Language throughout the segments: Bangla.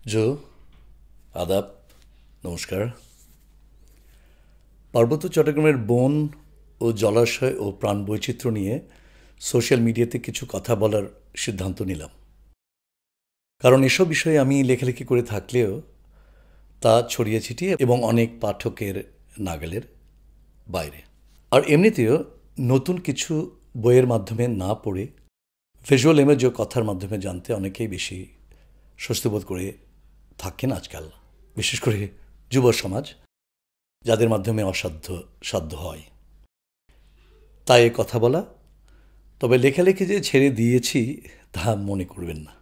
জো আদাব, নমস্কার। পার্বত্য চট্টগ্রামের বন ও জলাশয় ও প্রাণবৈচিত্র্য নিয়ে সোশ্যাল মিডিয়াতে কিছু কথা বলার সিদ্ধান্ত নিলাম। কারণ এসব বিষয়ে আমি লেখালেখি করে থাকলেও তা ছড়িয়ে ছিটিয়ে এবং অনেক পাঠকের নাগালের বাইরে। আর এমনিতেও নতুন কিছু বইয়ের মাধ্যমে না পড়ে ভিজুয়াল ইমেজ ও কথার মাধ্যমে জানতে অনেকেই বেশি স্বস্তিবোধ করে থাকেন আজকাল, বিশেষ করে যুব সমাজ, যাদের মাধ্যমে সাধ্য হয়। তাই এ কথা বলা। তবে লেখালেখি যে ছেড়ে দিয়েছি তা মনে করবেন না।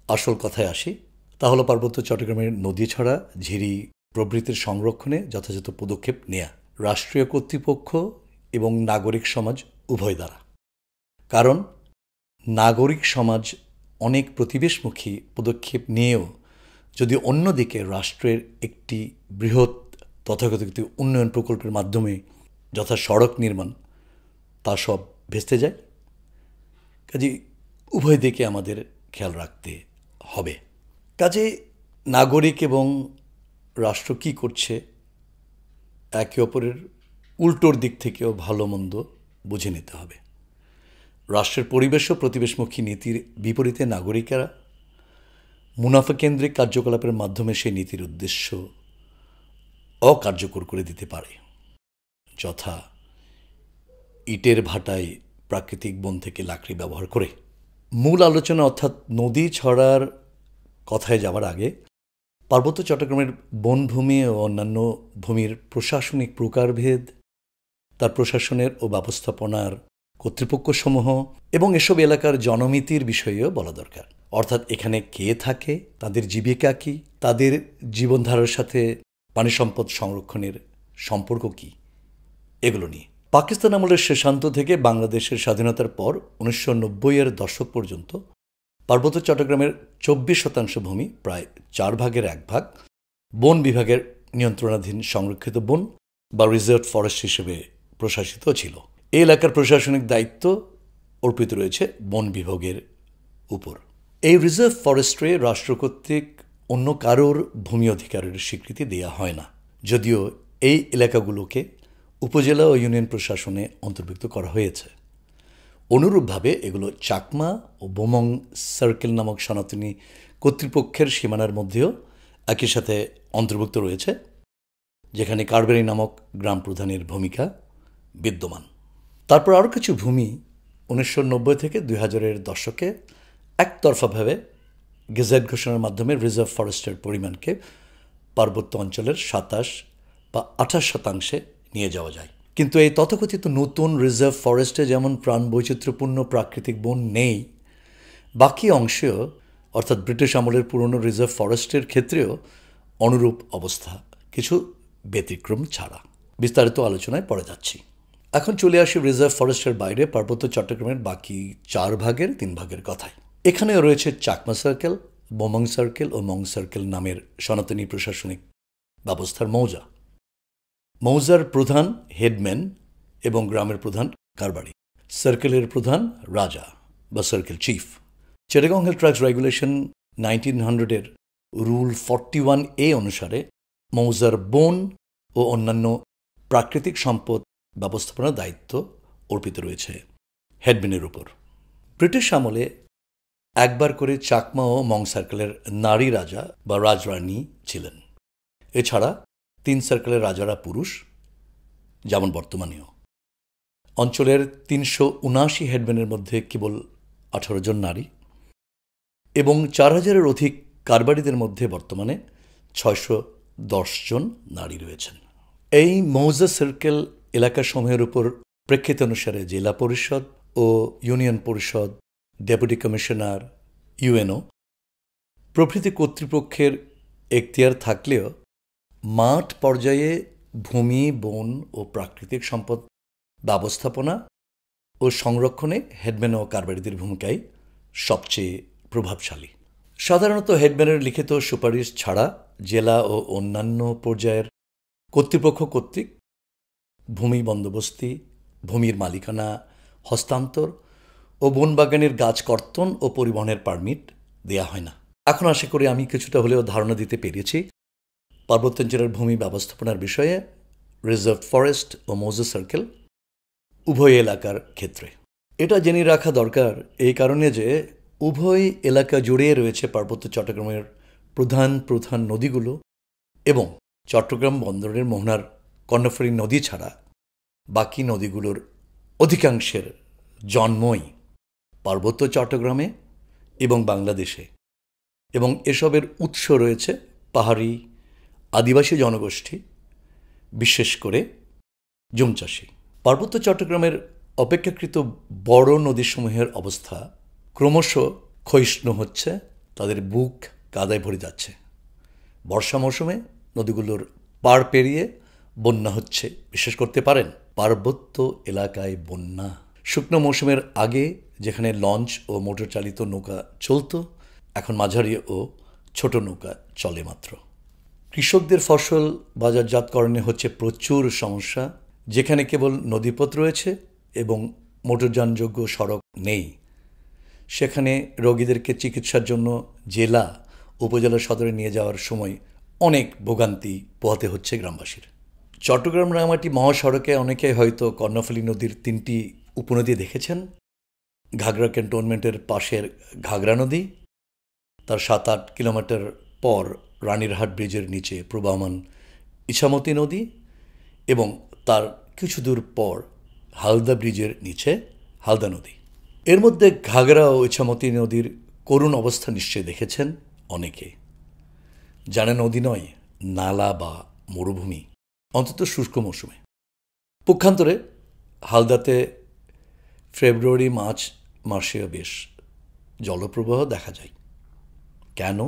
আসল কথায় আসি, তা হলো পার্বত্য চট্টগ্রামের নদী ছড়া, ঝিরি প্রভৃতির সংরক্ষণে যথাযথ পদক্ষেপ নেয়া রাষ্ট্রীয় কর্তৃপক্ষ এবং নাগরিক সমাজ উভয় দ্বারা। কারণ নাগরিক সমাজ অনেক প্রতিবেশমুখী পদক্ষেপ নিয়েও যদি অন্যদিকে রাষ্ট্রের একটি বৃহৎ তথাকথিত উন্নয়ন প্রকল্পের মাধ্যমে যথা সড়ক নির্মাণ, তা সব ভেস্তে যায়। কাজে উভয় দিকে আমাদের খেয়াল রাখতে হবে। কাজে নাগরিক এবং রাষ্ট্র কী করছে, একে অপরের উল্টোর দিক থেকেও ভালো মন্দ বুঝে নিতে হবে। রাষ্ট্রের পরিবেশ ও প্রতিবেশমুখী নীতির বিপরীতে নাগরিকেরা মুনাফাকেন্দ্রিক কার্যকলাপের মাধ্যমে সেই নীতির উদ্দেশ্য অকার্যকর করে দিতে পারে, যথা ইটের ভাটায় প্রাকৃতিক বন থেকে লাকড়ি ব্যবহার করে। মূল আলোচনা অর্থাৎ নদী ছড়ার কথায় যাওয়ার আগে পার্বত্য চট্টগ্রামের বনভূমি ও অন্যান্য ভূমির প্রশাসনিক প্রকারভেদ, তার প্রশাসনের ও ব্যবস্থাপনার কর্তৃপক্ষসমূহ এবং এসব এলাকার জনমিতির বিষয়েও বলা দরকার। অর্থাৎ এখানে কে থাকে, তাদের জীবিকা কী, তাদের জীবনধারার সাথে পানি সম্পদ সংরক্ষণের সম্পর্ক কী, এগুলো নিয়ে। পাকিস্তান আমলের শেষান্ত থেকে বাংলাদেশের স্বাধীনতার পর 1990-এর দশক পর্যন্ত পার্বত্য চট্টগ্রামের 24% ভূমি, প্রায় 4 ভাগের 1 ভাগ, বন বিভাগের নিয়ন্ত্রণাধীন সংরক্ষিত বন বা রিজার্ভ ফরেস্ট হিসেবে প্রশাসিত ছিল। এই এলাকার প্রশাসনিক দায়িত্ব অর্পিত রয়েছে বন বিভাগের উপর। এই রিজার্ভ ফরেস্টে রাষ্ট্র কর্তৃক অন্য কারোর ভূমি অধিকারের স্বীকৃতি দেওয়া হয় না, যদিও এই এলাকাগুলোকে উপজেলা ও ইউনিয়ন প্রশাসনে অন্তর্ভুক্ত করা হয়েছে। অনুরূপভাবে এগুলো চাকমা ও বোমং সার্কেল নামক সনাতনী কর্তৃপক্ষের সীমানার মধ্যেও একই সাথে অন্তর্ভুক্ত রয়েছে, যেখানে কারবেরি নামক গ্রাম প্রধানের ভূমিকা বিদ্যমান। তারপর আরও কিছু ভূমি 1990 থেকে 2000-এর দশকে একতরফাভাবে গেজেট ঘোষণার মাধ্যমে রিজার্ভ ফরেস্টের পরিমাণকে পার্বত্য অঞ্চলের 27 বা 28% নিয়ে যাওয়া যায়। কিন্তু এই তথাকথিত নতুন রিজার্ভ ফরেস্টে যেমন প্রাণবৈচিত্র্যপূর্ণ প্রাকৃতিক বন নেই, বাকি অংশেও অর্থাৎ ব্রিটিশ আমলের পুরনো রিজার্ভ ফরেস্টের ক্ষেত্রেও অনুরূপ অবস্থা, কিছু ব্যতিক্রম ছাড়া। বিস্তারিত আলোচনায় পড়ে যাচ্ছি। এখন চলে আসি রিজার্ভ ফরেস্টের বাইরে পার্বত্য চট্টগ্রামের বাকি 4 ভাগের 3 ভাগের কথায়। এখানেও রয়েছে চাকমা সার্কেল, বোমং সার্কেল ও মং সার্কেল নামের সনাতনী প্রশাসনিক ব্যবস্থার মৌজা। মৌজার প্রধান হেডম্যান এবং গ্রামের প্রধান কারবারি। সার্কেলের প্রধান রাজা বা circle chief. Chittagong hill tracts regulation 1900-এর রুল 41A অনুসারে মৌজার বন ও অন্যান্য প্রাকৃতিক সম্পদ ব্যবস্থাপনার দায়িত্ব অর্পিত রয়েছে হেডম্যানের উপর। ব্রিটিশ আমলে একবার করে চাকমা ও মং সার্কেলের নারী রাজা বা রাজরানী ছিলেন। এছাড়া 3 সার্কেলের রাজারা পুরুষ, যেমন বর্তমানেও। অঞ্চলের 379 হেডম্যানের মধ্যে কেবল 18 জন নারী এবং 4000-এর অধিক কারবারিদের মধ্যে বর্তমানে 610 জন নারী রয়েছেন। এই মৌজা সার্কেল এলাকাসমূহের উপর প্রেক্ষিত অনুসারে জেলা পরিষদ ও ইউনিয়ন পরিষদ, ডেপুটি কমিশনার, ইউএনও প্রভৃতি কর্তৃপক্ষের এখতিয়ার থাকলেও মাঠ পর্যায়ে ভূমি, বন ও প্রাকৃতিক সম্পদ ব্যবস্থাপনা ও সংরক্ষণে হেডম্যান ও কারবারিদের ভূমিকাই সবচেয়ে প্রভাবশালী। সাধারণত হেডম্যানের লিখিত সুপারিশ ছাড়া জেলা ও অন্যান্য পর্যায়ের কর্তৃপক্ষ কর্তৃক ভূমি বন্দোবস্তি, ভূমির মালিকানা হস্তান্তর ও বনবাগানের গাছ কর্তন ও পরিবহনের পারমিট দেয়া হয় না। এখন আশা করি আমি কিছুটা হলেও ধারণা দিতে পেরেছি পার্বত্যাঞ্চলের ভূমি ব্যবস্থাপনার বিষয়ে রিজার্ভ ফরেস্ট ও মোজেস সার্কেল উভয় এলাকার ক্ষেত্রে। এটা জেনে রাখা দরকার এই কারণে যে উভয় এলাকা জুড়ে রয়েছে পার্বত্য চট্টগ্রামের প্রধান প্রধান নদীগুলো এবং চট্টগ্রাম বন্দরের মোহনার কর্ণফুলী নদী ছাড়া বাকি নদীগুলোর অধিকাংশের জন্মই পার্বত্য চট্টগ্রামে এবং বাংলাদেশে, এবং এসবের উৎস রয়েছে পাহাড়ি আদিবাসী জনগোষ্ঠী, বিশেষ করে জুম চাষী। পার্বত্য চট্টগ্রামের অপেক্ষাকৃত বড় নদীসমূহের অবস্থা ক্রমশ ক্ষয়িষ্ণু হচ্ছে, তাদের বুক কাদায় ভরে যাচ্ছে। বর্ষা মৌসুমে নদীগুলোর পাড় পেরিয়ে বন্যা হচ্ছে, বিশ্বাস করতে পারেন পার্বত্য এলাকায় বন্যা। শুকনো মৌসুমের আগে যেখানে লঞ্চ ও মোটর চালিত নৌকা চলত, এখন মাঝারি ও ছোট নৌকা চলে মাত্র। কৃষকদের ফসল বাজারজাতকরণে হচ্ছে প্রচুর সমস্যা। যেখানে কেবল নদীপথ রয়েছে এবং মোটরযানযোগ্য সড়ক নেই, সেখানে রোগীদেরকে চিকিৎসার জন্য জেলা উপজেলা সদরে নিয়ে যাওয়ার সময় অনেক ভোগান্তি পোহাতে হচ্ছে গ্রামবাসীর। চট্টগ্রাম রাঙামাটি মহাসড়কে অনেকে হয়তো কর্ণফুলী নদীর 3টি উপনদী দেখেছেন। ঘাগড়া ক্যান্টনমেন্টের পাশের ঘাগড়া নদী, তার 7-8 কিলোমিটার পর রানীরহাট ব্রিজের নিচে প্রবাহমান ইছামতি নদী এবং তার কিছু দূর পর হালদা ব্রিজের নিচে হালদা নদী। এর মধ্যে ঘাগড়া ও ইছামতি নদীর করুণ অবস্থা নিশ্চয়ই দেখেছেন অনেকে। জানে নদী নয়, নালা বা মরুভূমি, অন্তত শুষ্ক মৌসুমে। পক্ষান্তরে হালদাতে ফেব্রুয়ারি মার্চ মাসেও বেশ জলপ্রবাহ দেখা যায়। কেন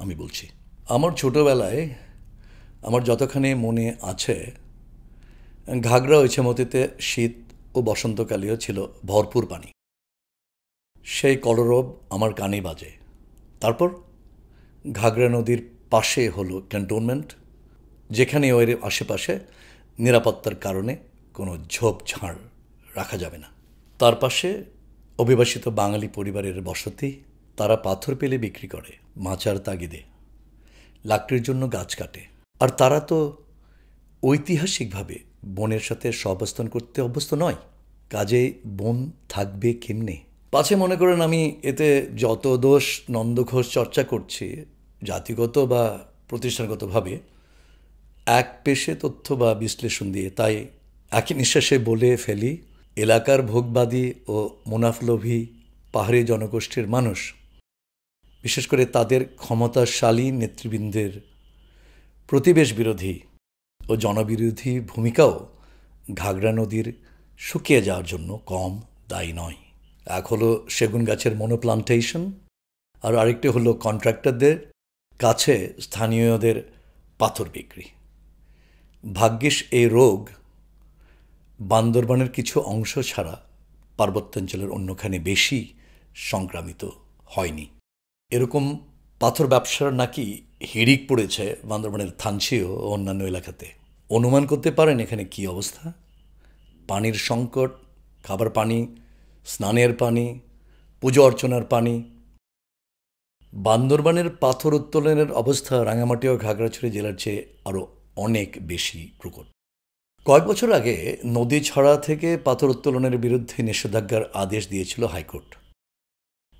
আমি বলছি, আমার ছোটবেলায় আমার যতখানি মনে আছে, ঘাগড়া ও ইছামতিতে শীত ও বসন্তকালেও ছিল ভরপুর পানি। সেই কলরব আমার কানে বাজে। তারপর ঘাগড়া নদীর পাশে হলো ক্যান্টনমেন্ট, যেখানে ওর আশেপাশে নিরাপত্তার কারণে কোনো ঝোপঝাড় রাখা যাবে না। তার পাশে অভিবাসিত বাঙালি পরিবারের বসতি, তারা পাথর পেলে বিক্রি করে মাচার তাগিদে, লাকড়ির জন্য গাছ কাটে। আর তারা তো ঐতিহাসিকভাবে বনের সাথে সহাবস্থান করতে অভ্যস্ত নয়, কাজেই বন থাকবে কেমনে? পাছে মনে করেন আমি এতে যত দোষ নন্দঘোষ চর্চা করছি জাতিগত বা প্রতিষ্ঠানগতভাবে এক পেশে তথ্য বা বিশ্লেষণ দিয়ে, তাই একই নিঃশ্বাসে বলে ফেলি, এলাকার ভোগবাদী ও মুনাফলোভী পাহাড়ি জনগোষ্ঠীর মানুষ, বিশেষ করে তাদের ক্ষমতাশালী নেতৃবৃন্দের প্রতিবেশ বিরোধী ও জনবিরোধী ভূমিকাও ঘাগড়া নদীর শুকিয়ে যাওয়ার জন্য কম দায়ী নয়। এক হলো সেগুন গাছের মনোপ্লান্টেশন, আর আরেকটি হলো কন্ট্রাক্টরদের কাছে স্থানীয়দের পাথর বিক্রি। ভাগ্যিস এই রোগ বান্দরবানের কিছু অংশ ছাড়া পার্বত্যাঞ্চলের অন্যখানে বেশি সংক্রামিত হয়নি। এরকম পাথর ব্যবসার নাকি হিড়িক পড়েছে বান্দরবানের থানচি ও অন্যান্য এলাকাতে। অনুমান করতে পারেন এখানে কি অবস্থা? পানির সংকট, খাবার পানি, স্নানের পানি, পুজো অর্চনার পানি। বান্দরবানের পাথর উত্তোলনের অবস্থা রাঙামাটি ও খাগড়াছড়ি জেলার চেয়ে আরও অনেক বেশি প্রকট। কয়েক বছর আগে নদী ছড়া থেকে পাথর উত্তোলনের বিরুদ্ধে নিষেধাজ্ঞার আদেশ দিয়েছিল হাইকোর্ট,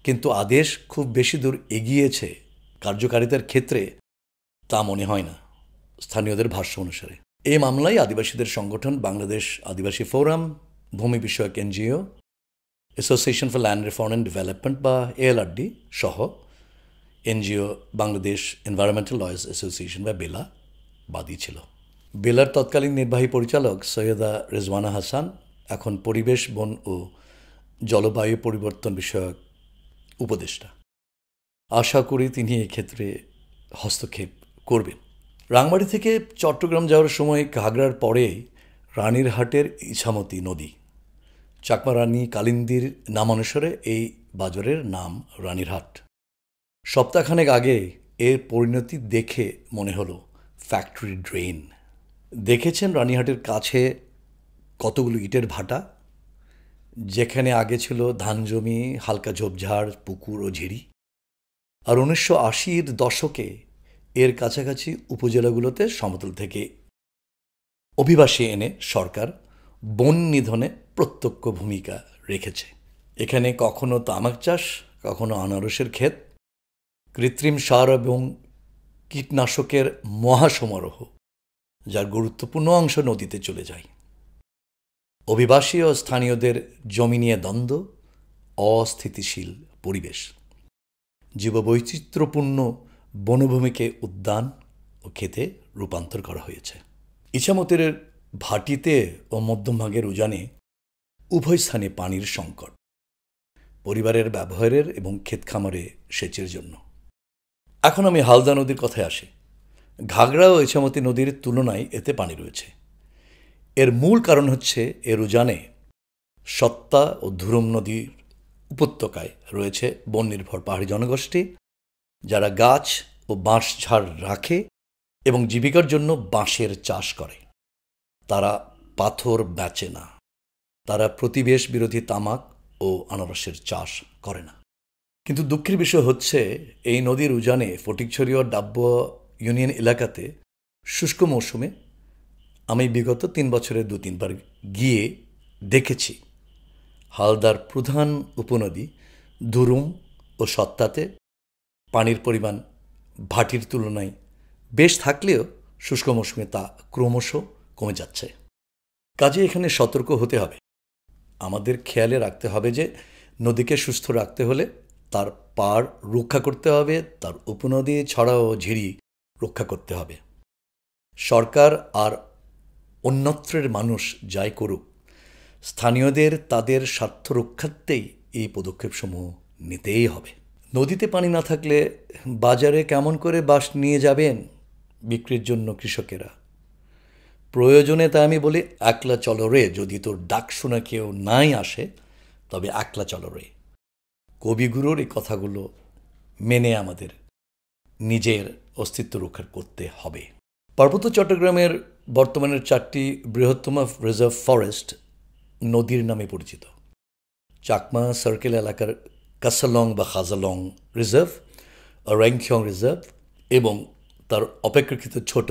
কিন্তু আদেশ খুব বেশি দূর এগিয়েছে কার্যকারিতার ক্ষেত্রে তা মনে হয় না স্থানীয়দের ভাষ্য অনুসারে। এই মামলায় আদিবাসীদের সংগঠন বাংলাদেশ আদিবাসী ফোরাম, ভূমি বিষয়ক NGO, association for land reform and development বা এএলআরডি সহ NGO Bangladesh environmental lawyers association বা বেলা বাদী ছিল। বেলার তৎকালীন নির্বাহী পরিচালক সৈয়দা রেজওয়ানা হাসান এখন পরিবেশ, বন ও জলবায়ু পরিবর্তন বিষয়ক উপদেষ্টা। আশা করি তিনি এক্ষেত্রে হস্তক্ষেপ করবেন। রাঙামাটি থেকে চট্টগ্রাম যাওয়ার সময় ঘাগড়ার পরে রানীরহাটের ইছামতি নদী, চাকমা রানী কালিন্দীর নামানুসারে এই বাজারের নাম রানীরহাট। সপ্তাহখানেক আগে এর পরিণতি দেখে মনে হলো ফ্যাক্টরি ড্রেন। দেখেছেন রানীহাটের কাছে কতগুলো ইটের ভাটা, যেখানে আগে ছিল ধান জমি, হালকা ঝোপঝাড়, পুকুর ও ঝিরি। আর 1980-র দশকে এর কাছাকাছি উপজেলাগুলোতে সমতল থেকে অভিবাসী এনে সরকার বন নিধনে প্রত্যক্ষ ভূমিকা রেখেছে। এখানে কখনো তামাক চাষ, কখনো আনারসের ক্ষেত, কৃত্রিম সার এবং কীটনাশকের মহাসমারোহ, যার গুরুত্বপূর্ণ অংশ নদীতে চলে যায়। অভিবাসী ও স্থানীয়দের জমি নিয়ে দ্বন্দ্ব, অস্থিতিশীল পরিবেশ, জীববৈচিত্র্যপূর্ণ বনভূমিকে উদ্যান ও ক্ষেতে রূপান্তর করা হয়েছে। ইছামতির ভাটিতে ও মধ্যমভাগের উজানে উভয় স্থানে পানির সংকট, পরিবারের ব্যবহারের এবং ক্ষেত খামারে সেচের জন্য। এখন আমি হালদা নদীর কথায় আসি। ঘাগড়া ও ইছামতি নদীর তুলনায় এতে পানি রয়েছে। এর মূল কারণ হচ্ছে এর উজানে সত্তা ও ধুরুম নদীর উপত্যকায় রয়েছে বন নির্ভর পাহাড়ি জনগোষ্ঠী, যারা গাছ ও বাঁশ ঝাড় রাখে এবং জীবিকার জন্য বাঁশের চাষ করে। তারা পাথর বেচে না, তারা প্রতিবেশ বিরোধী তামাক ও আনারসের চাষ করে না। কিন্তু দুঃখের বিষয় হচ্ছে এই নদীর উজানে ফটিকছড়ি ও ডাব্বা ইউনিয়ন এলাকাতে শুষ্ক মৌসুমে আমি বিগত 3 বছরে 2-3 বার গিয়ে দেখেছি হালদার প্রধান উপনদী ধুরুম ও সত্তাতে পানির পরিমাণ ভাটির তুলনায় বেশ থাকলেও শুষ্ক মৌসুমে তা ক্রমশ কমে যাচ্ছে। কাজে এখানে সতর্ক হতে হবে। আমাদের খেয়ালে রাখতে হবে যে নদীকে সুস্থ রাখতে হলে তার পাড় রক্ষা করতে হবে, তার উপনদী ছড়া ও ঝিরি রক্ষা করতে হবে। সরকার আর অন্যত্রের মানুষ যাই করুক, স্থানীয়দের তাদের স্বার্থ রক্ষার্থেই এই পদক্ষেপসমূহ নিতেই হবে। নদীতে পানি না থাকলে বাজারে কেমন করে বাঁশ নিয়ে যাবেন বিক্রির জন্য কৃষকেরা? প্রয়োজনে তা আমি বলি, একলা চলো রে, যদি তোর ডাক শোনা কেউ নাই আসে তবে একলা চলো রে। কবিগুরুর এই কথাগুলো মেনে আমাদের নিজের অস্তিত্ব রক্ষা করতে হবে। পার্বত্য চট্টগ্রামের বর্তমানের 4টি বৃহত্তম রিজার্ভ ফরেস্ট নদীর নামে পরিচিত। চাকমা সার্কেল এলাকার কাসালং বা খাজালং রিজার্ভ, র্যাংখিয়ং রিজার্ভ এবং তার অপেক্ষাকৃত ছোট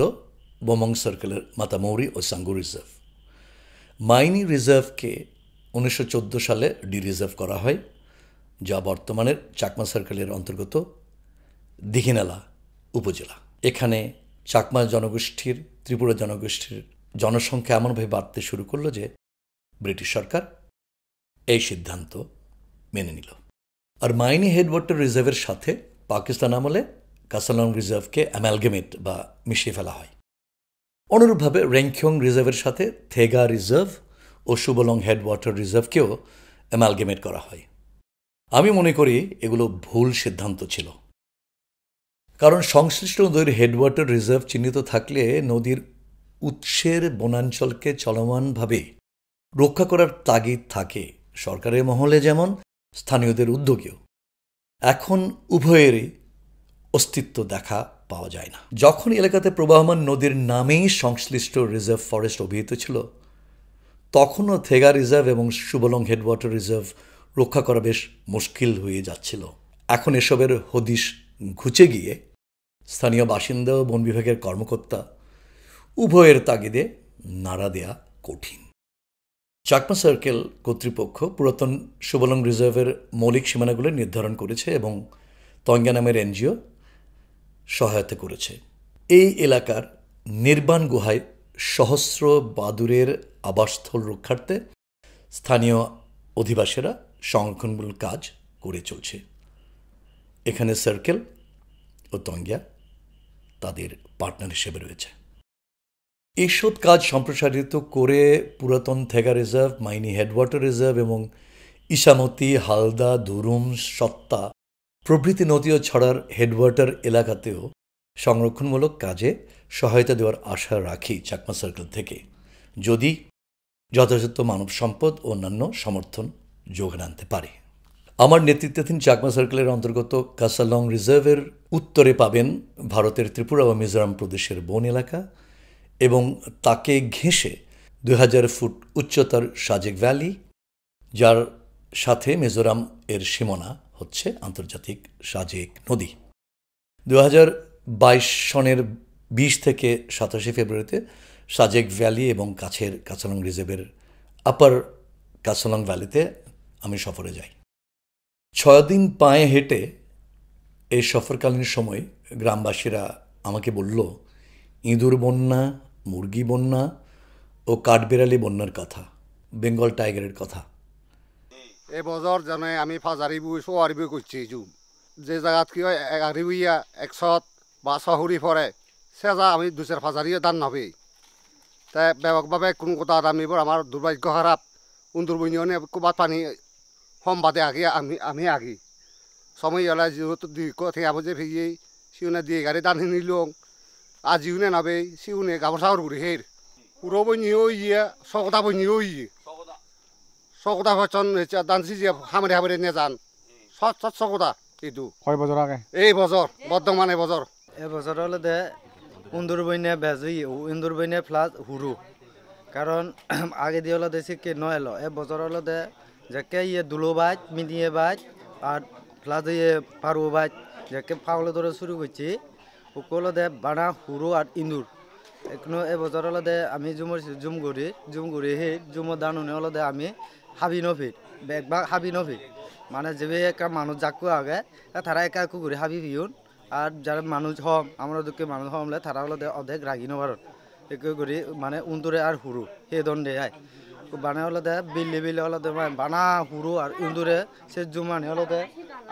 বোমং সার্কেলের মাতামৌরি ও সাঙ্গু রিজার্ভ। মাইনি রিজার্ভকে 1914 সালে রিজার্ভ করা হয়, যা বর্তমানের চাকমা সার্কেলের অন্তর্গত দীঘিনালা উপজেলা। এখানে চাকমা জনগোষ্ঠীর, ত্রিপুরা জনগোষ্ঠীর জনসংখ্যা এমনভাবে বাড়তে শুরু করলো যে ব্রিটিশ সরকার এই সিদ্ধান্ত মেনে নিল। আর মাইনি হেডওয়াটার রিজার্ভের সাথে পাকিস্তান আমলে কাসালং রিজার্ভকে অ্যামালগেমেট বা মিশিয়ে ফেলা হয়। অনুরূপভাবে র্যাংখিয়ং রিজার্ভের সাথে থেগা রিজার্ভ ও সুবলং হেডওয়াটার রিজার্ভকেও অ্যামালগেমেট করা হয়। আমি মনে করি এগুলো ভুল সিদ্ধান্ত ছিল, কারণ সংশ্লিষ্ট নদীর হেডওয়াটার রিজার্ভ চিহ্নিত থাকলে নদীর উৎসের বনাঞ্চলকে চলমানভাবে রক্ষা করার তাগিদ থাকে সরকারের মহলে যেমন স্থানীয়দের উদ্যোগেও। এখন উভয়েরই অস্তিত্ব দেখা পাওয়া যায় না। যখন এলাকাতে প্রবাহমান নদীর নামেই সংশ্লিষ্ট রিজার্ভ ফরেস্ট অভিহিত ছিল, তখনও থেগা রিজার্ভ এবং সুবলং হেডওয়াটার রিজার্ভ রক্ষা করা বেশ মুশকিল হয়ে যাচ্ছিল। এখন এসবের হদিশ ঘুচে গিয়ে স্থানীয় বাসিন্দা ও বন বিভাগের কর্মকর্তা উভয়ের তাগিদে নাড়া দেয়া কঠিন। চাকমা সার্কেল কর্তৃপক্ষ পুরাতন সুবলং রিজার্ভের মৌলিক সীমানাগুলো নির্ধারণ করেছে এবং তঙ্গা নামের এনজিও সহায়তা করেছে। এই এলাকার নির্বাণ গুহায় সহস্র বাদুড়ের আবাসস্থল রক্ষার্থে স্থানীয় অধিবাসীরা সংরক্ষণমূলক কাজ করে চলছে। এখানে সার্কেল ও তঙ্গা তাদের পার্টনার হিসেবে রয়েছে। এইসব কাজ সম্প্রসারিত করে পুরাতন থেগা রিজার্ভ, মাইনি হেডওয়াটার রিজার্ভ এবং ইছামতি, হালদা, ধুরুম, সত্তা প্রভৃতি নদী ও ছড়ার হেডওয়াটার এলাকাতেও সংরক্ষণমূলক কাজে সহায়তা দেওয়ার আশা রাখি চাকমা সার্কেল থেকে, যদি যথাযথ মানব সম্পদ ও অন্যান্য সমর্থন যোগান আনতে পারে। আমার নেতৃত্বাধীন চাকমা সার্কেলের অন্তর্গত কাসালং রিজার্ভের উত্তরে পাবেন ভারতের ত্রিপুরা ও মিজোরাম প্রদেশের বন এলাকা এবং তাকে ঘেঁষে 2000 ফুট উচ্চতার সাজেক ভ্যালি, যার সাথে মিজোরাম এর সীমানা হচ্ছে আন্তর্জাতিক সাজেক নদী। 2022 সনের 20 থেকে 27 ফেব্রুয়ারিতে সাজেক ভ্যালি এবং কাছের কাছালং রিজার্ভের আপার কাছালং ভ্যালিতে আমি সফরে যাই। 6 দিন পায়ে হেঁটে এই সফরকালীন সময় গ্রামবাসীরা আমাকে বলল ইঁদুর বন্যা, মুরগি বন্যা ও কাঠবেড়ালি বন্যার কথা, বেঙ্গল টাইগারের কথা। এই বছর জানে আমি ফাজারি বই সোয়ারি বই করছি যে জায়গাত কি হয় 11 বইয়া 100 বা 100 পরে সে যা আমি 2 ফাজারিও দান নবে তাই ব্যাপকভাবে কোনো কথা আমি আমার দুর্ভাগ্য খারাপ উন্দুর বইনিয়নে কুবাত পানি সম্বাদে আগে আমি আগে সময় এলা যেহেতু দুই কথা যে ফিয়ে সিউনে দিয়ে গাড়ি দান নিল আজিউনে নাবে সিউনে গামছাওয়ার ঘুরে হের পুরো বইনিও ইয়ে সকতা বইনিও ইয়ে সকতা বচন দানছি যে হামরে হামরে নিয়ে যান সৎ সকতা এইটো কয় বছর আগে এই বছর বর্তমানে বছর এই বছর হলে দে ইন্দুর বইনে বেজি ইন্দুর বইনে প্লাস হুরু কারণ আগে দিয়ে হলো দেশে কে নয় এলো এ বছর হলো দে যাকে ইয়ে দুলো বাজ মিনিয়ে বাজ আর প্লাস ইয়ে পারু বাজ যাকে ফাউলে ধরে শুরু করছি ওগুলো দে বানা হুরু আর ইন্দুর এখনো এ বছর হলো দে আমি জুম করি হে জুমো দানুনে হলো দে আমি হাবি নফির বেগবাগ হাবি নফির মানে যে একটা মানুষ যাকু আগে তারা একা একু করে হাবি পিউন আর যারা মানুষ হম আমরা দুঃখে মানুষ হমলে তারা হলো অর্ধেক রাগি নভারত একু করি মানে উন্দুরে আর হুরু সেই দণ্ডে হয় বানে হলো দে বিল্লি হলো দে বানা হুরু আর উন্দুরে সে জুমানি হলো দে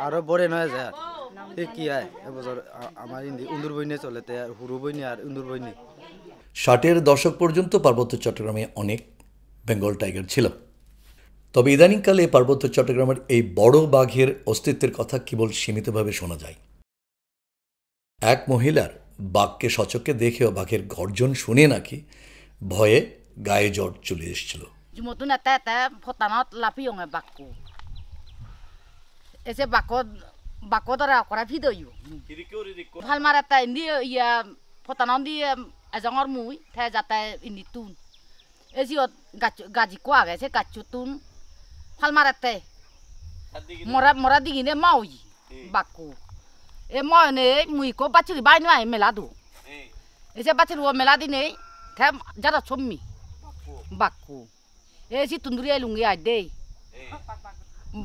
আরো বড়ে নয় যায় আর কি হয় এবছর আমার উন্দুর বইনে চলেতে আর হুরু বইনি আর উন্দুর বইনি। 60-এর দশক পর্যন্ত পার্বত্য চট্টগ্রামে অনেক বেঙ্গল টাইগার ছিল, তবে ইদানিংকালে পার্বত্য চট্টগ্রামের এই বড় বাঘের অস্তিত্বের কথা কেবল সীমিতভাবে শোনা যায়। এক মহিলার বাঘকে সচক্ষে দেখেও বাঘের গর্জন শুনে নাকি ভয়ে গায়ে জ্বর চলে এসেছিল। Jumotun eta fotanot lapiong e bakku. Ese bako dara akora video yu. Hal marata indi ya fotanon di azongor mui the jata indi tun. Esi ot gaji kwa ga se gachutun. Hal marata mora digine maui bakku. E mo ne mui ko bachuri bai ni ai meladu. Ese bachuri wo meladi ne the jara chommi bakku. Esi tunduri elungi ade.